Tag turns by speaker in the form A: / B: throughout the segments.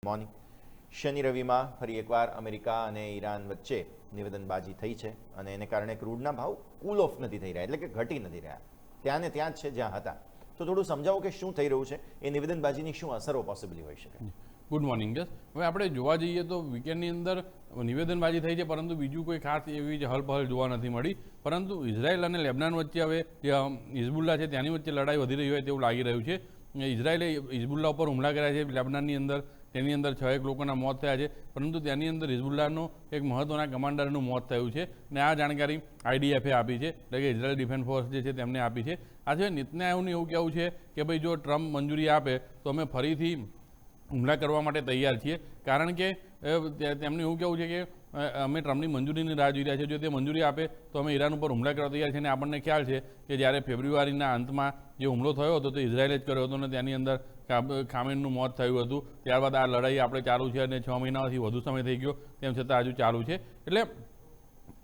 A: Morning. શનિ રવિમાં ફરી એકવાર અમેરિકા અને ઈરાન વચ્ચે નિવેદનબાજી થઈ છે અને એને કારણે ક્રૂડના ભાવ કૂલ ઓફ નથી થઈ રહ્યા, એટલે કે ઘટી નથી રહ્યા, ત્યાં ને ત્યાં જ છે જ્યાં હતા. તો થોડું સમજાવો કે શું થઈ રહ્યું છે, એ નિવેદનબાજીની શું અસરો પોસિબલી હોઈ શકે?
B: ગુડ મોર્નિંગ જસ. હવે આપણે જોવા જઈએ તો વીકેન્ડની અંદર નિવેદનબાજી થઈ છે, પરંતુ બીજું કોઈ ખાસ એવી જ હલપહલ જોવા નથી મળી. પરંતુ ઇઝરાયલ અને લેબનાન વચ્ચે હવે જે હિઝબુલ્લા છે ત્યાંની વચ્ચે લડાઈ વધી રહી હોય તેવું લાગી રહ્યું છે. ઇઝરાયલે હિઝબુલ્લા ઉપર હુમલા કર્યા છે લેબનાનની અંદર, તેની અંદર 6 લોકોના મોત થયા છે, પરંતુ તેની અંદર હિઝબુલ્લાનો એક મહત્વના કમાન્ડરનું મોત થયું છે અને આ જાણકારી IDF આપી છે, એટલે કે ઇઝરાયલ ડિફેન્સ ફોર્સ જે છે તેમને આપી છે. આ સિવાય નેતન્યાહુનું એવું કહેવું છે કે ભાઈ જો ટ્રમ્પ મંજૂરી આપે તો અમે ફરીથી હુમલા કરવા માટે તૈયાર છીએ, કારણ કે તેમનું એવું કહેવું છે કે અમે ટ્રમ્પની મંજૂરીની રાહ જોઈ રહ્યા છીએ, જો તે મંજૂરી આપે તો અમે ઈરાન ઉપર હુમલા કરવા તૈયાર છીએ. અને આપણને ખ્યાલ છે કે જ્યારે ફેબ્રુઆરીના અંતમાં જે હુમલો થયો હતો તે ઇઝરાયલે જ કર્યો હતો અને તેની અંદર ખામેનનું મોત થયું હતું. ત્યારબાદ આ લડાઈ આપણે ચાલુ છે અને 6 મહિનાથી વધુ સમય થઈ ગયો, તેમ છતાં હજુ ચાલુ છે. એટલે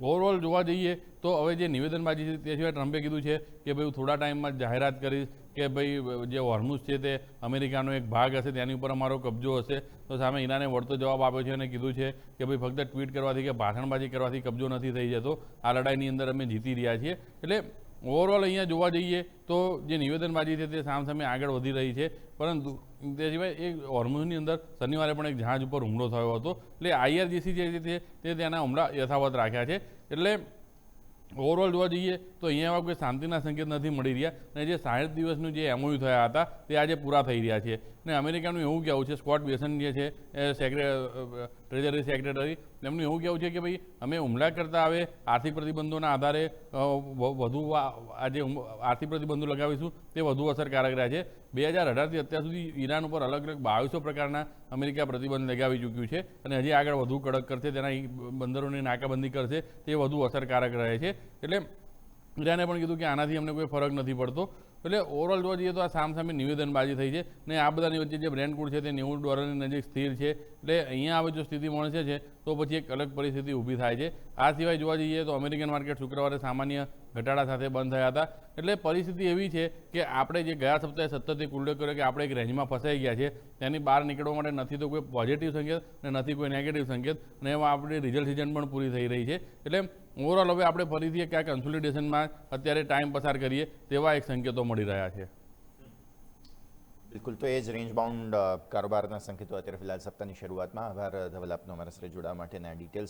B: ઓવરઓલ જોવા જઈએ તો હવે જે નિવેદનબાજી છે તે સિવાય ટ્રમ્પે કીધું છે કે ભાઈ થોડા ટાઈમમાં જાહેરાત કરીશ કે ભાઈ જે હોર્મુઝ છે તે અમેરિકાનો એક ભાગ હશે, તેની ઉપર અમારો કબજો હશે. તો સામે ઈરાને વળતો જવાબ આપ્યો છે અને કીધું છે કે ભાઈ ફક્ત ટ્વીટ કરવાથી કે ભાષણબાજી કરવાથી કબજો નથી થઈ જતો, આ લડાઈની અંદર અમે જીતી રહ્યા છીએ. એટલે ઓવરઓલ અહીંયા જોવા જઈએ તો જે નિવેદનબાજી છે તે સામસામે આગળ વધી રહી છે. પરંતુ તે સિવાય એ હોર્મુઝની અંદર શનિવારે પણ એક જહાજ ઉપર હુમલો થયો હતો, એટલે IRGC જે છે તે તેના હુમલા યથાવત રાખ્યા છે. એટલે ઓવરઓલ જોવા જઈએ તો અહીંયા કોઈ શાંતિના સંકેત નથી મળી રહ્યા અને જે 60 દિવસનું જે MOU થયા હતા તે આજે પૂરા થઈ રહ્યા છે. અને અમેરિકાનું એવું કહેવું છે, સ્કોટ બેસન જે છે ટ્રેઝરી સેક્રેટરી, તેમનું એવું કહેવું છે કે ભાઈ અમે હુમલા કરતા આવે આર્થિક પ્રતિબંધોના આધારે વધુ આજે આર્થિક પ્રતિબંધો લગાવીશું તે વધુ અસરકારક રહ્યા છે. 2018થી અત્યાર સુધી ઈરાન ઉપર અલગ અલગ 2200 પ્રકારના અમેરિકા પ્રતિબંધ લગાવી ચૂક્યું છે અને હજી આગળ વધુ કડક કરશે, તેના બંદરોની નાકાબંધી કરશે, તે વધુ અસરકારક રહે છે. એટલે ઈરાને પણ કીધું કે આનાથી અમને કોઈ ફરક નથી પડતો. એટલે ઓવરઓલ જોવા જઈએ તો આ સામસામે નિવેદનબાજી થઈ છે અને આ બધાની વચ્ચે જે બ્રેન્ટ ક્રૂડ છે તે $90 નજીક સ્થિર છે. એટલે અહીંયા હવે જો સ્થિતિ મળશે છે તો પછી એક અલગ પરિસ્થિતિ ઊભી થાય છે. આ સિવાય જોવા જઈએ તો અમેરિકન માર્કેટ શુક્રવારે સામાન્ય ઘટાડા સાથે બંધ થયા હતા. એટલે પરિસ્થિતિ એવી છે કે આપણે જે ગયા સપ્તાહે સતત એક ઉલ્લેખ કર્યો કે આપણે એક રેન્જમાં ફસાઈ ગયા છે, તેની બહાર નીકળવા માટે નથી તો કોઈ પોઝિટિવ સંકેત અને નથી કોઈ નેગેટિવ સંકેત, અને એમાં આપણી રિઝલ્ટ સિઝન પણ પૂરી થઈ રહી છે. એટલે ઓવરઓલ હવે આપણે ફરીથી ક્યાંક કન્સોલિડેશનમાં અત્યારે ટાઈમ પસાર કરીએ તેવા એક સંકેતો મળી રહ્યા છે.
A: બિલકુલ, તો એ જ રેન્જ બાઉન્ડ કારોબારના સંકેતો અત્યારે ફિલહાલ સપ્તાહની શરૂઆતમાં. આભાર ધવલ આપનો અમારા સાથે જોડાવા માટેના ડિટેલ્સ